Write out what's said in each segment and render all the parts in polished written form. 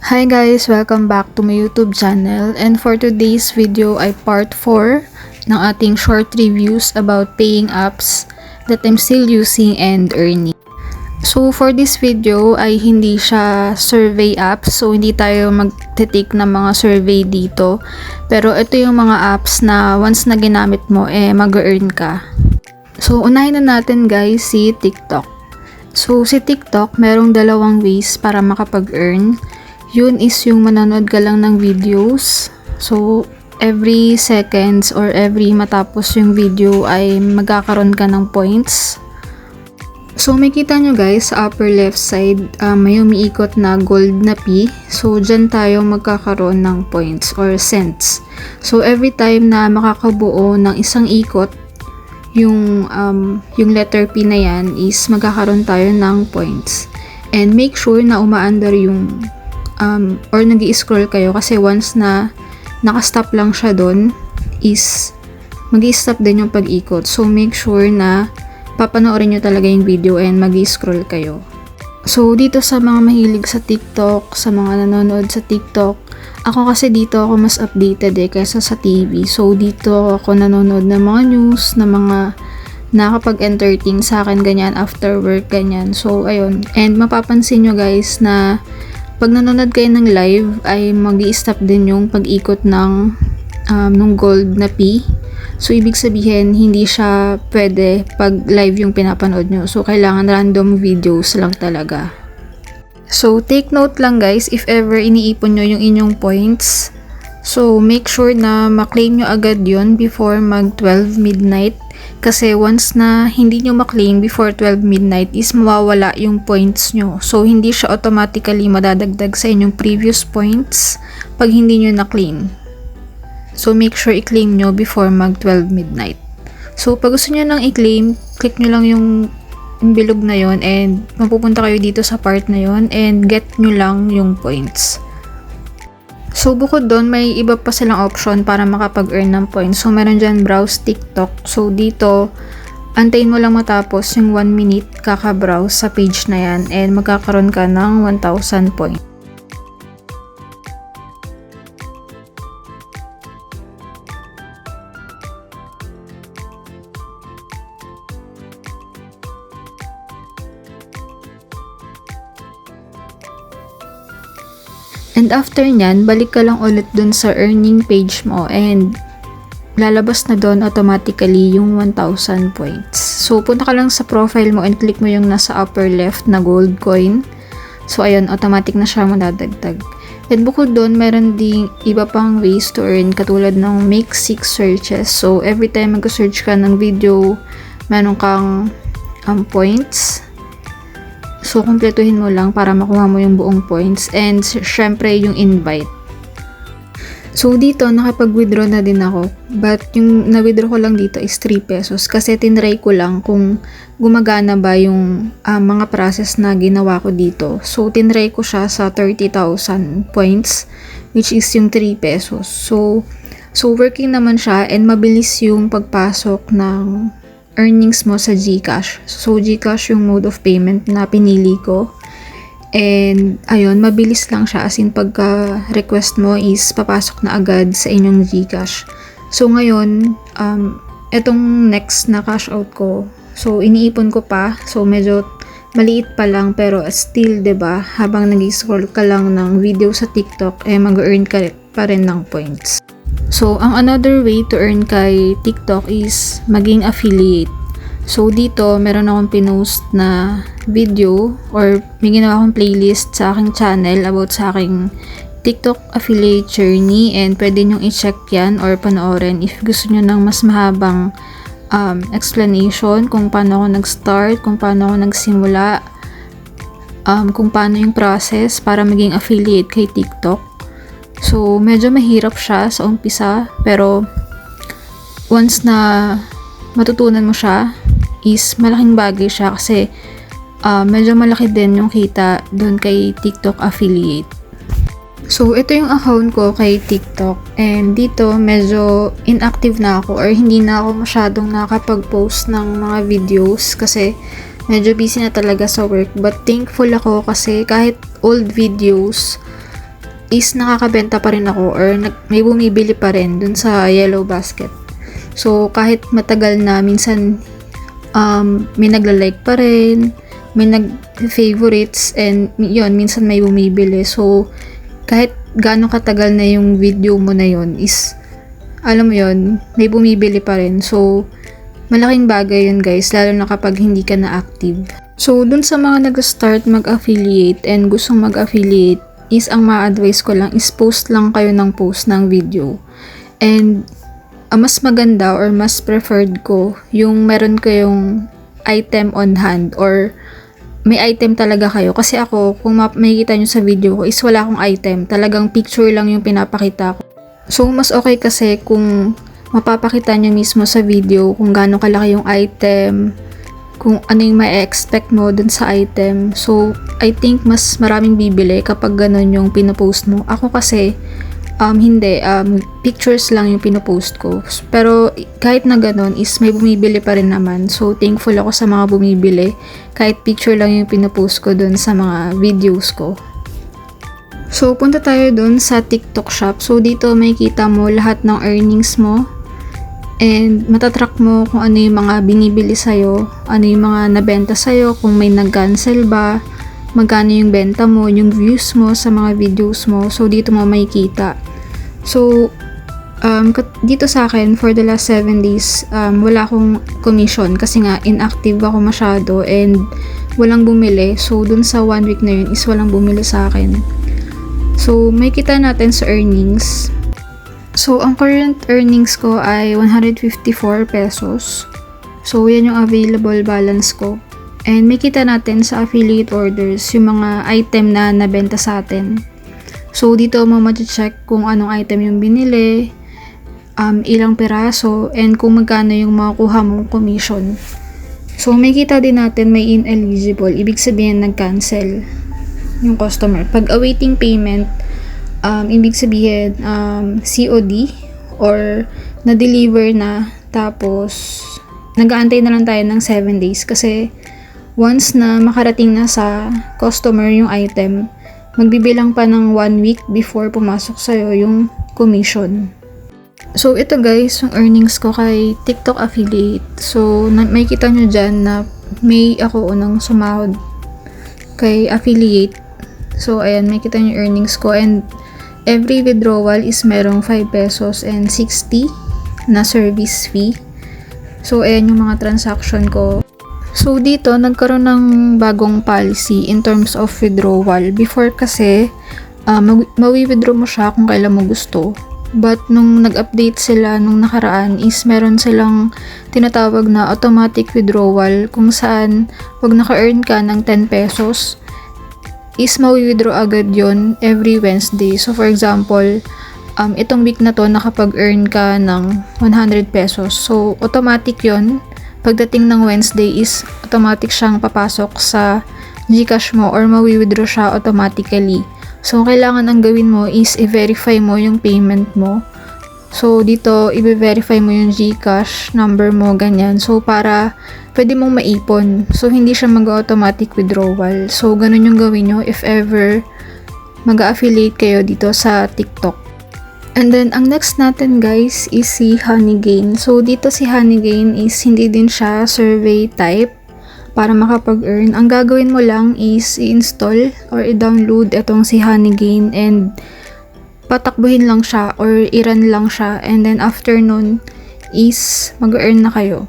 Hi guys! Welcome back to my YouTube channel, and for today's video ay part 4 ng ating short reviews about paying apps that I'm still using and earning. So for this video ay hindi siya survey apps, so hindi tayo magte-take ng mga survey dito, pero ito yung mga apps na once na ginamit mo mag-earn ka. So unahin na natin guys si TikTok. So si TikTok merong dalawang ways para makapag-earn. Yun is yung manonood ka lang ng videos. So, every seconds or every matapos yung video ay magkakaroon ka ng points. So, makita nyo guys, sa upper left side, may umiikot na gold na P. So, dyan tayo magkakaroon ng points or cents. So, every time na makakabuo ng isang ikot, yung letter P na yan is magkakaroon tayo ng points. And make sure na umaandar yung or nag-i-scroll kayo kasi once na nakastop lang siya doon is mag-i-stop din yung pag-ikot. So make sure na papanoorin nyo talaga yung video and mag-i-scroll kayo. So dito sa mga mahilig sa TikTok, sa mga nanonood sa TikTok, ako kasi dito ako mas updated kaysa sa TV. So dito ako nanonood ng mga news, na mga nakapag-entertain sa akin ganyan after work ganyan. So ayun, and mapapansin nyo guys na pag nanonood kayo ng live ay mag-i-stop din yung pag-ikot ng nung gold na P. So ibig sabihin hindi siya pwede pag live yung pinapanood nyo. So kailangan random videos lang talaga. So take note lang guys, if ever iniipon nyo yung inyong points, so make sure na maklaim nyo agad yun before mag 12 midnight. Kasi once na hindi nyo maklaim before 12 midnight is mawawala yung points nyo. So, hindi siya automatically madadagdag sa inyong previous points pag hindi nyo na-claim. So, make sure i-claim nyo before mag 12 midnight. So, pag gusto nyo nang i-claim, click nyo lang yung bilog na yon and mapupunta kayo dito sa part na yon and get nyo lang yung points. So, bukod doon, may iba pa silang option para makapag-earn ng points. So, meron dyan browse TikTok. So, dito, antayin mo lang matapos yung 1 minute kaka-browse sa page na yan and magkakaroon ka ng 1,000 points. And after nyan, balik ka lang ulit dun sa earning page mo and lalabas na dun automatically yung 1,000 points. So, punta ka lang sa profile mo and click mo yung nasa upper left na gold coin. So, ayun, automatic na siya madadagdag. And bukod dun, meron ding iba pang ways to earn katulad ng make 6 searches. So, every time mag-search ka ng video, meron kang points. So, kumpletuhin mo lang para makuha mo yung buong points. And, syempre, yung invite. So, dito, nakapag-withdraw na din ako. But, yung na-withdraw ko lang dito is 3 pesos. Kasi, tinry ko lang kung gumagana ba yung mga process na ginawa ko dito. So, tinry ko siya sa 30,000 points, which is yung 3 pesos. So, working naman siya and mabilis yung pagpasok ng earnings mo sa GCash. So, GCash yung mode of payment na pinili ko. And, ayun, mabilis lang siya. As in, pagka-request mo is papasok na agad sa inyong GCash. So, ngayon, etong next na cash out ko, so, iniipon ko pa. So, medyo maliit pa lang, pero still, 'di ba, habang nag-scroll ka lang ng video sa TikTok, mag-earn ka pa rin ng points. So, ang another way to earn kay TikTok is maging affiliate. So, dito, meron akong pinost na video or may ginawa akong playlist sa aking channel about sa aking TikTok affiliate journey and pwede nyong i-check yan or panoorin if gusto nyo ng mas mahabang explanation kung paano ako nag-start, kung paano ako nagsimula, kung paano yung process para maging affiliate kay TikTok. So, medyo mahirap siya sa umpisa, pero once na matutunan mo siya, is malaking bagay siya kasi medyo malaki din yung kita doon kay TikTok affiliate. So, ito yung account ko kay TikTok and dito medyo inactive na ako or hindi na ako masyadong nakapag-post ng mga videos kasi medyo busy na talaga sa work. But thankful ako kasi kahit old videos, is nakakabenta pa rin ako or may bumibili pa rin dun sa yellow basket. So, kahit matagal na, minsan may nagla-like pa rin, may nag-favorites, and yun, minsan may bumibili. So, kahit gaano katagal na yung video mo na yun is, alam mo yun, may bumibili pa rin. So, malaking bagay yun guys, lalo na kapag hindi ka na active. So, dun sa mga nag-start mag-affiliate and gustong mag-affiliate, is ang ma-advise ko lang is post lang kayo ng post ng video. And mas maganda or mas preferred ko yung meron kayong item on hand or may item talaga kayo. Kasi ako, kung makikita nyo sa video ko is wala akong item. Talagang picture lang yung pinapakita ko. So, mas okay kasi kung mapapakita nyo mismo sa video kung gaano kalaki yung item, kung ano yung ma-expect mo dun sa item. So, I think mas maraming bibili kapag ganun yung pinopost mo. Ako kasi, hindi. Pictures lang yung pinopost ko. Pero, kahit na ganun is may bumibili pa rin naman. So, thankful ako sa mga bumibili. Kahit picture lang yung pinopost ko dun sa mga videos ko. So, punta tayo dun sa TikTok shop. So, dito makikita mo lahat ng earnings mo. And matatrack mo kung ano yung mga binibili sa'yo, ano yung mga nabenta sa'yo, kung may nag-cancel ba, magkano yung benta mo, yung views mo sa mga videos mo. So, dito mo makikita. So, dito sa akin, for the last 7 days, wala akong commission kasi nga inactive ako masyado and walang bumili. So, dun sa 1 week na yun is walang bumili sa akin. So, makikita natin sa earnings. So, ang current earnings ko ay 154 pesos. So, yan yung available balance ko. And makita natin sa affiliate orders yung mga item na nabenta sa atin. So, dito mo ma-check kung anong item yung binili, ilang piraso, and kung magkano yung makukuha mong commission. So, makita din natin may ineligible. Ibig sabihin nag-cancel yung customer. Pag awaiting payment, ibig sabihin COD or na-deliver na, tapos nag-aantay na lang tayo ng 7 days kasi once na makarating na sa customer yung item, magbibilang pa ng 1 week before pumasok sa'yo yung commission. So ito guys, yung earnings ko kay TikTok affiliate. So may kita nyo dyan na may ako unang sumahod kay affiliate. So ayan, may kita nyo earnings ko, and every withdrawal is merong 5 pesos and 60 na service fee. So, ayan yung mga transaction ko. So, dito, nagkaroon ng bagong policy in terms of withdrawal. Before kasi, mawi-withdraw mo siya kung kailan mo gusto. But, nung nag-update sila nung nakaraan is meron silang tinatawag na automatic withdrawal kung saan pag naka-earn ka ng 10 pesos, is mawi-withdraw agad yon every Wednesday. So, for example, itong week na to, nakapag-earn ka ng 100 pesos. So, automatic yon. Pagdating ng Wednesday is automatic siyang papasok sa GCash mo or mawi-withdraw siya automatically. So, kailangan ang gawin mo is i-verify mo yung payment mo. So, dito, i-verify mo yung GCash number mo, ganyan. So, para pwede mong maipon. So, hindi siya mag-automatic withdrawal. So, ganun yung gawin nyo if ever mag-affiliate kayo dito sa TikTok. And then, ang next natin guys is si Honeygain. So, dito si Honeygain is hindi din siya survey type para makapag-earn. Ang gagawin mo lang is i-install or i-download itong si Honeygain and patakbuhin lang siya or i-run lang siya, and then after nun is mag-earn na kayo.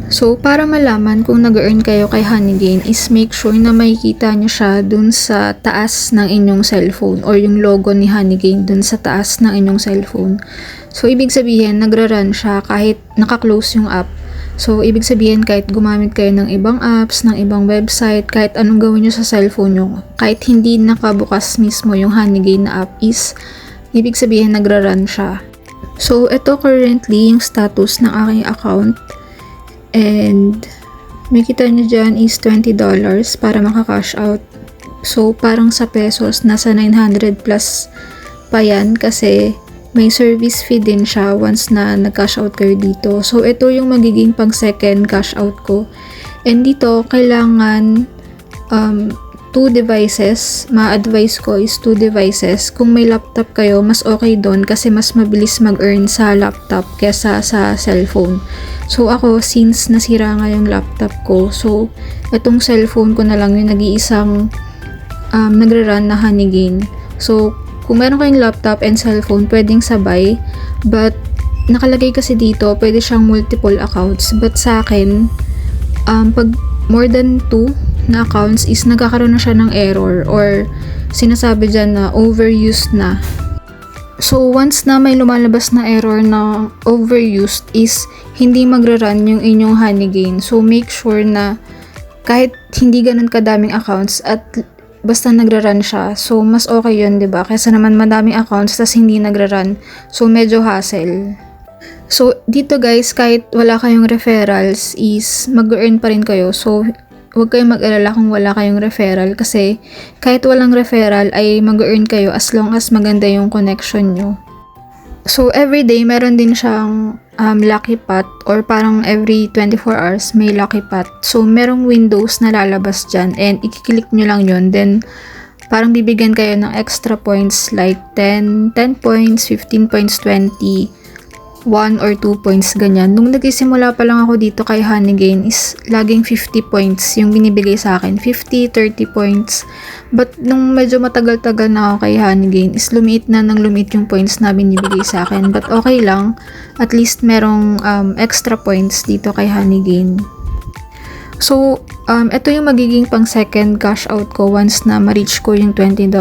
So, para malaman kung nag-earn kayo kay Honeygain is make sure na makikita nyo siya dun sa taas ng inyong cellphone or yung logo ni Honeygain dun sa taas ng inyong cellphone. So, ibig sabihin, nagra-run siya kahit naka-close yung app. So, ibig sabihin, kahit gumamit kayo ng ibang apps, ng ibang website, kahit anong gawin nyo sa cellphone nyo, kahit hindi nakabukas mismo yung Honeygain na app is, ibig sabihin, nagra-run siya. So, ito currently yung status ng aking account. And, may kita nyo dyan is $20 para maka-cash out. So, parang sa pesos, nasa 900 plus pa yan kasi may service fee din siya once na nag-cash out kayo dito. So, ito yung magiging pang second cash out ko. And dito, kailangan 2 devices, ma-advise ko is 2 devices. Kung may laptop kayo, mas okay doon kasi mas mabilis mag-earn sa laptop kesa sa cellphone. So ako, since nasira nga yung laptop ko, so itong cellphone ko na lang yung nag-iisang nagre-run na Honeygain. So kung meron kayong laptop and cellphone, pwedeng sabay, but nakalagay kasi dito, pwede siyang multiple accounts. But sa akin, pag more than 2 na accounts is nagkakaroon na siya ng error or sinasabi dyan na overused na. So once na may lumalabas na error na overused is hindi magra-run yung inyong Honeygain. So make sure na kahit hindi ganun kadaming accounts at basta nagra-run siya, so mas okay yun, diba? Kaysa naman madaming accounts tas hindi nagra-run. So medyo hassle. So dito guys, kahit wala kayong referrals is mag-earn pa rin kayo. So huwag kayong mag-alala kung wala kayong referral kasi kahit walang referral ay mag-earn kayo as long as maganda yung connection nyo. So everyday meron din siyang lucky pot or parang every 24 hours may lucky pot. So merong windows na lalabas dyan and i-click nyo lang yun, then parang bibigyan kayo ng extra points like 10 points, 15 points, 20, 1 or 2 points, ganyan. Nung nagsisimula pa lang ako dito kay Honeygain is laging 50 points yung binibigay sa akin. 50, 30 points. But nung medyo matagal-tagal na ako kay Honeygain is lumiit na ng lumiit yung points na binibigay sa akin. But okay lang. At least merong extra points dito kay Honeygain. So, ito yung magiging pang second cash out ko once na ma-reach ko yung $20.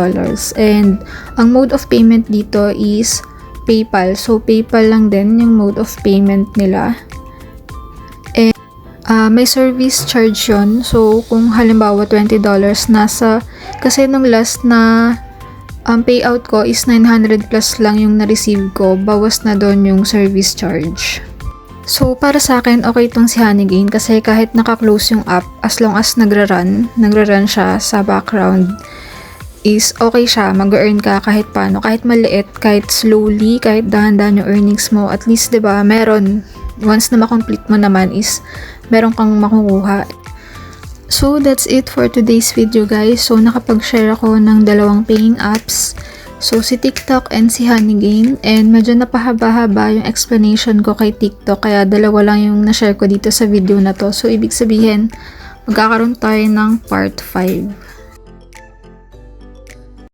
And ang mode of payment dito is PayPal. So, PayPal lang din yung mode of payment nila. And, may service charge yun. So, kung halimbawa $20 nasa, kasi nung last na payout ko is 900 plus lang yung na-receive ko. Bawas na doon yung service charge. So, para sa akin, okay itong si Honeygain kasi kahit naka-close yung app, as long as nagra-run siya sa background, is okay siya, mag-earn ka kahit paano, kahit maliit, kahit slowly, kahit dahan-dahan yung earnings mo, at least 'di ba, meron, once na ma-complete mo naman is meron kang makukuha. So that's it for today's video guys. So nakapag-share ako ng dalawang paying apps, so si TikTok and si Honeygain, and medyo napahaba-haba yung explanation ko kay TikTok kaya dalawa lang yung na-share ko dito sa video na to. So ibig sabihin magkakaroon tayo ng part 5.